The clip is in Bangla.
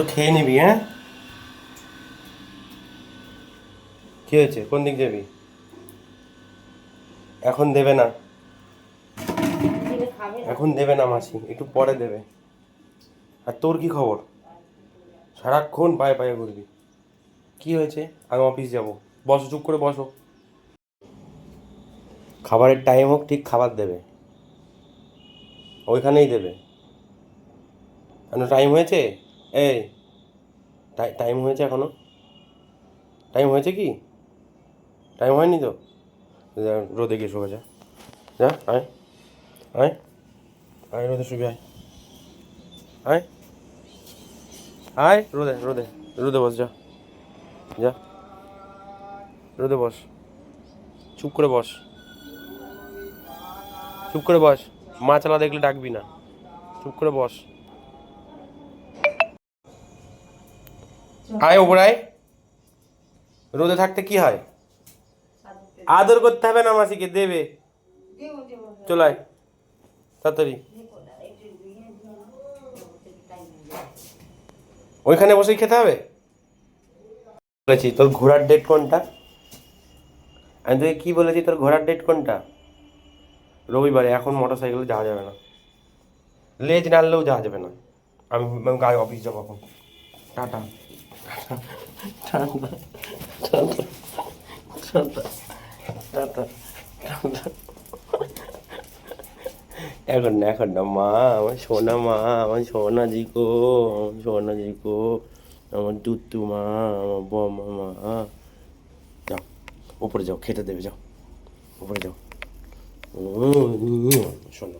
তো খেয়ে নিবি, হ্যাঁ? কি হয়েছে? কোন দিক যাবি? এখন দেবে না, এখন দেবে না মাসি, একটু পরে দেবে। আর তোর কি খবর? সারাক্ষণ পায়ে পায়ে ঘুরবি। কি হয়েছে? আমি অফিস যাব। বসো, চুপ করে বসো। খাবারের টাইম হোক, ঠিক খাবার দেবে, ওইখানেই দেবে। এখনো টাইম হয়েছে? এই, টাইম হয়েছে এখনো? টাইম হয়েছে কি? টাইম হয়নি তো? যা, রোদে গিয়ে শুয়ে যা। যা, আয়, আয়, আয়, রোদে শুবি, আয়, আয়, আয়, রোদে, রোদে, রোদে বস, যা, যা, রোদে বস, চুপ করে বস, চুপ করে বস। মা চালা দেখলে ডাকবি না, চুপ করে বস। আয় ওপর আয়। রোদে থাকতে কি হয়? আদর করতে হবে না, মাসিকে দেবে। চল আয়, তাড়াতাড়ি। ওইখানে বসেই খেতে হবে? বলেছি তোর ঘোরার ডেট কোনটা? আমি তোকে কি বলেছি, তোর ঘোরার ডেট কোনটা? রবিবারে। এখন মোটর সাইকেলে যাওয়া যাবে না, লেজ নাড়লেও যাওয়া যাবে না। আমি গায়ে অফিস যাবো এখন। Tata, tata, tata, tata, tata, tata. এখন না, এখন না মা, আমার সোনা মা, আমার সোনা জিকো, আমার সোনা জিকো, আমার টুতু মা, আমার বমা মা। যাও, উপরে যাও, খেতে দেবে, যাও, উপরে যাও। শোনো।